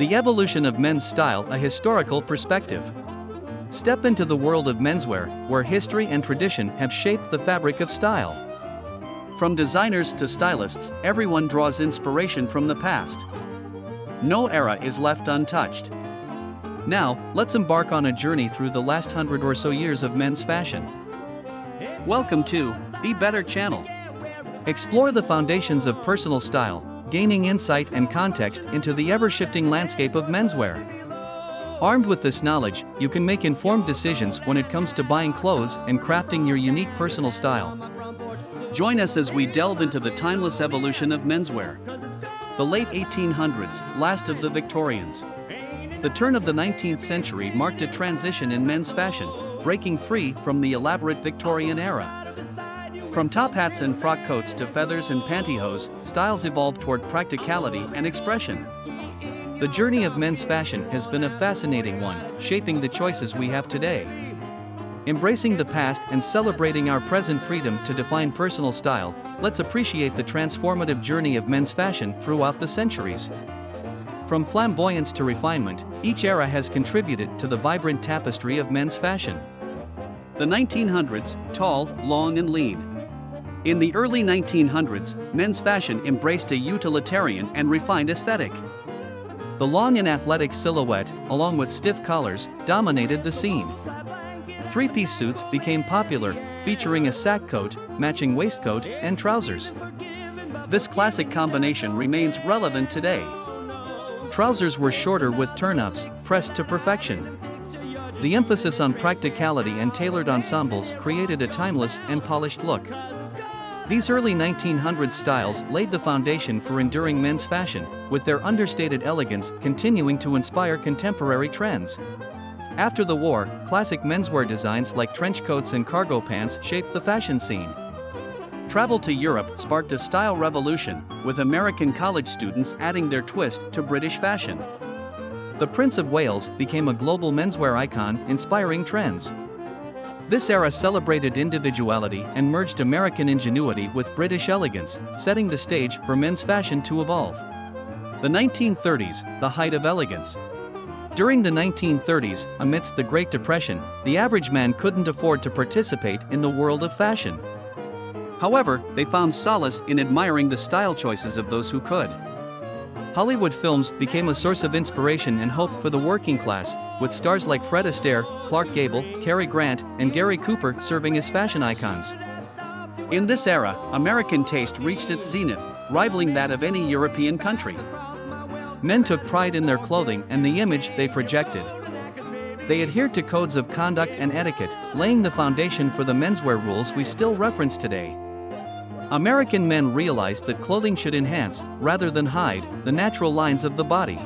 The evolution of men's style, a historical perspective. Step into the world of menswear, where history and tradition have shaped the fabric of style. From designers to stylists, everyone draws inspiration from the past. No era is left untouched. Now, let's embark on a journey through the last 100 or so years of men's fashion. Welcome to Be Better channel. Explore the foundations of personal style, gaining insight and context into the ever-shifting landscape of menswear. Armed with this knowledge, you can make informed decisions when it comes to buying clothes and crafting your unique personal style. Join us as we delve into the timeless evolution of menswear. The late 1800s, last of the Victorians. The turn of the 19th century marked a transition in men's fashion, breaking free from the elaborate Victorian era. From top hats and frock coats to feathers and pantyhose, styles evolved toward practicality and expression. The journey of men's fashion has been a fascinating one, shaping the choices we have today. Embracing the past and celebrating our present freedom to define personal style, let's appreciate the transformative journey of men's fashion throughout the centuries. From flamboyance to refinement, each era has contributed to the vibrant tapestry of men's fashion. The 1900s, tall, long and lean. In the early 1900s, men's fashion embraced a utilitarian and refined aesthetic. The long and athletic silhouette, along with stiff collars, dominated the scene. Three-piece suits became popular, featuring a sack coat, matching waistcoat, and trousers. This classic combination remains relevant today. Trousers were shorter with turn-ups, pressed to perfection. The emphasis on practicality and tailored ensembles created a timeless and polished look. These early 1900s styles laid the foundation for enduring men's fashion, with their understated elegance continuing to inspire contemporary trends. After the war, classic menswear designs like trench coats and cargo pants shaped the fashion scene. Travel to Europe sparked a style revolution, with American college students adding their twist to British fashion. The Prince of Wales became a global menswear icon, inspiring trends. This era celebrated individuality and merged American ingenuity with British elegance, setting the stage for men's fashion to evolve. The 1930s, the height of elegance. During the 1930s, amidst the Great Depression, the average man couldn't afford to participate in the world of fashion. However, they found solace in admiring the style choices of those who could. Hollywood films became a source of inspiration and hope for the working class, with stars like Fred Astaire, Clark Gable, Cary Grant, and Gary Cooper serving as fashion icons. In this era, American taste reached its zenith, rivaling that of any European country. Men took pride in their clothing and the image they projected. They adhered to codes of conduct and etiquette, laying the foundation for the menswear rules we still reference today. American men realized that clothing should enhance, rather than hide, the natural lines of the body.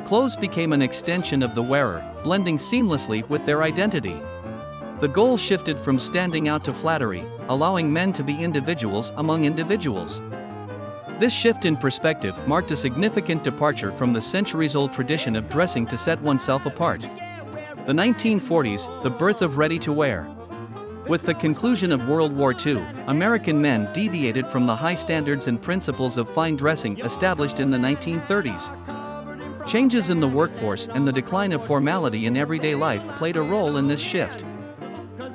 Clothes became an extension of the wearer, blending seamlessly with their identity. The goal shifted from standing out to flattery, allowing men to be individuals among individuals. This shift in perspective marked a significant departure from the centuries-old tradition of dressing to set oneself apart. The 1940s, the birth of ready-to-wear. With the conclusion of World War II, American men deviated from the high standards and principles of fine dressing established in the 1930s. Changes in the workforce and the decline of formality in everyday life played a role in this shift.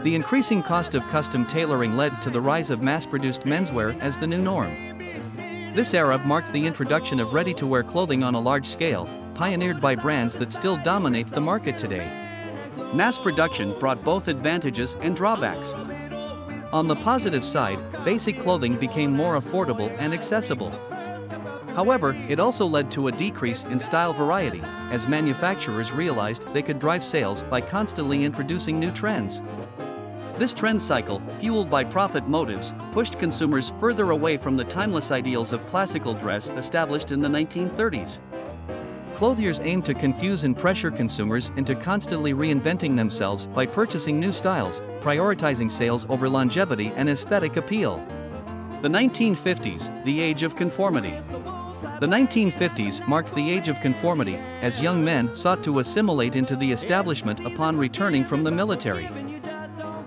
The increasing cost of custom tailoring led to the rise of mass-produced menswear as the new norm. This era marked the introduction of ready-to-wear clothing on a large scale, pioneered by brands that still dominate the market today. Mass production brought both advantages and drawbacks. On the positive side, basic clothing became more affordable and accessible. However, it also led to a decrease in style variety, as manufacturers realized they could drive sales by constantly introducing new trends. This trend cycle, fueled by profit motives, pushed consumers further away from the timeless ideals of classical dress established in the 1930s. Clothiers aimed to confuse and pressure consumers into constantly reinventing themselves by purchasing new styles, prioritizing sales over longevity and aesthetic appeal. The 1950s, the age of conformity. The 1950s marked the age of conformity, as young men sought to assimilate into the establishment upon returning from the military.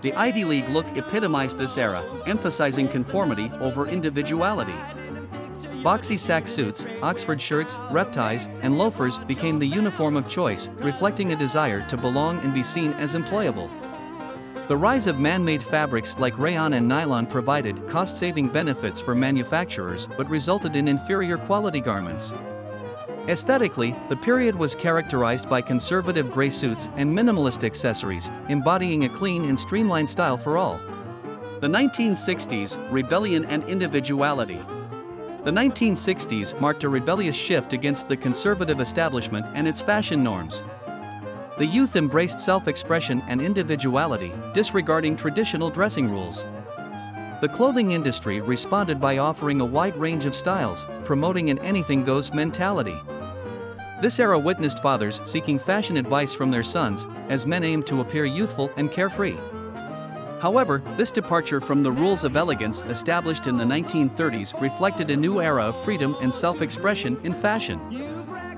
The Ivy League look epitomized this era, emphasizing conformity over individuality. Boxy sack suits, Oxford shirts, repties, and loafers became the uniform of choice, reflecting a desire to belong and be seen as employable. The rise of man-made fabrics like rayon and nylon provided cost-saving benefits for manufacturers but resulted in inferior quality garments. Aesthetically, the period was characterized by conservative gray suits and minimalist accessories, embodying a clean and streamlined style for all. The 1960s, rebellion and individuality. The 1960s marked a rebellious shift against the conservative establishment and its fashion norms. The youth embraced self-expression and individuality, disregarding traditional dressing rules. The clothing industry responded by offering a wide range of styles, promoting an anything-goes mentality. This era witnessed fathers seeking fashion advice from their sons, as men aimed to appear youthful and carefree. However, this departure from the rules of elegance established in the 1930s reflected a new era of freedom and self-expression in fashion.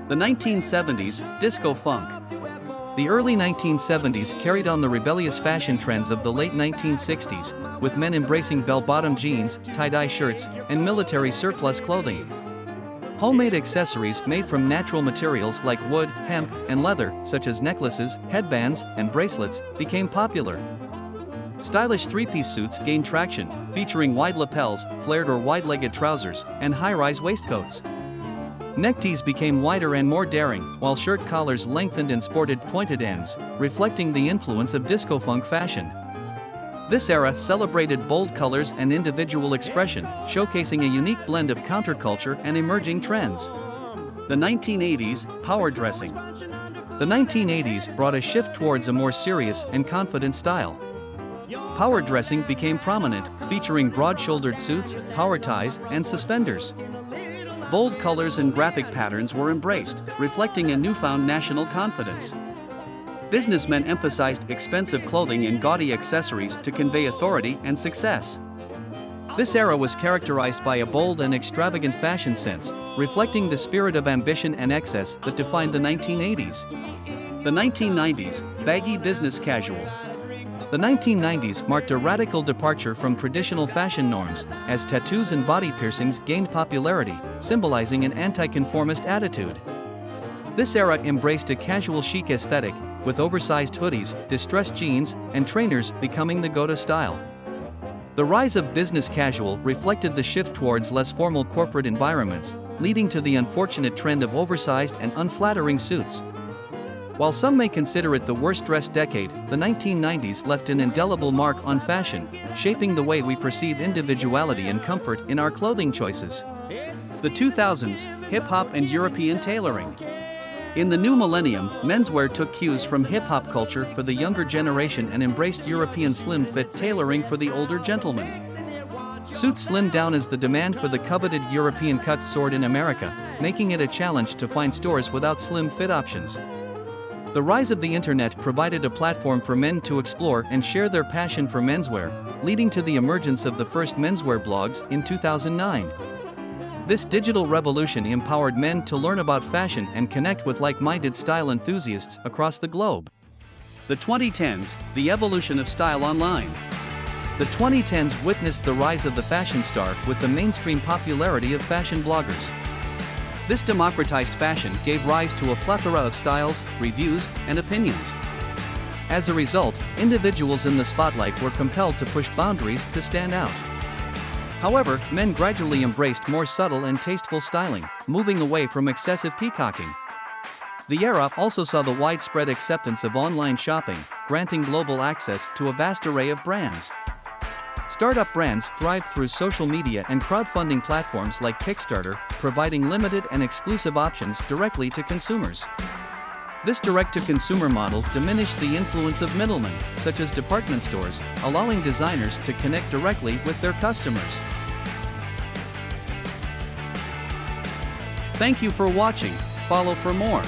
The 1970s, disco funk. The early 1970s carried on the rebellious fashion trends of the late 1960s, with men embracing bell-bottom jeans, tie-dye shirts, and military surplus clothing. Homemade accessories made from natural materials like wood, hemp, and leather, such as necklaces, headbands, and bracelets, became popular. Stylish three-piece suits gained traction, featuring wide lapels, flared or wide-legged trousers, and high-rise waistcoats. Neckties became wider and more daring, while shirt collars lengthened and sported pointed ends, reflecting the influence of disco funk fashion. This era celebrated bold colors and individual expression, showcasing a unique blend of counterculture and emerging trends. The 1980s, power dressing. The 1980s brought a shift towards a more serious and confident style. Power dressing became prominent, featuring broad-shouldered suits, power ties, and suspenders. Bold colors and graphic patterns were embraced, reflecting a newfound national confidence. Businessmen emphasized expensive clothing and gaudy accessories to convey authority and success. This era was characterized by a bold and extravagant fashion sense, reflecting the spirit of ambition and excess that defined the 1980s. The 1990s, baggy business casual. The 1990s marked a radical departure from traditional fashion norms, as tattoos and body piercings gained popularity, symbolizing an anti-conformist attitude. This era embraced a casual chic aesthetic, with oversized hoodies, distressed jeans, and trainers becoming the go-to style. The rise of business casual reflected the shift towards less formal corporate environments, leading to the unfortunate trend of oversized and unflattering suits. While some may consider it the worst-dressed decade, the 1990s left an indelible mark on fashion, shaping the way we perceive individuality and comfort in our clothing choices. The 2000s, hip-hop and European tailoring. In the new millennium, menswear took cues from hip-hop culture for the younger generation and embraced European slim-fit tailoring for the older gentleman. Suits slimmed down as the demand for the coveted European cut soared in America, making it a challenge to find stores without slim-fit options. The rise of the internet provided a platform for men to explore and share their passion for menswear, leading to the emergence of the first menswear blogs in 2009. This digital revolution empowered men to learn about fashion and connect with like-minded style enthusiasts across the globe. The 2010s, the evolution of style online. The 2010s witnessed the rise of the fashion star with the mainstream popularity of fashion bloggers. This democratized fashion gave rise to a plethora of styles, reviews, and opinions. As a result, individuals in the spotlight were compelled to push boundaries to stand out. However, men gradually embraced more subtle and tasteful styling, moving away from excessive peacocking. The era also saw the widespread acceptance of online shopping, granting global access to a vast array of brands. Startup brands thrived through social media and crowdfunding platforms like Kickstarter, providing limited and exclusive options directly to consumers. This direct-to-consumer model diminished the influence of middlemen, such as department stores, allowing designers to connect directly with their customers. Thank you for watching. Follow for more.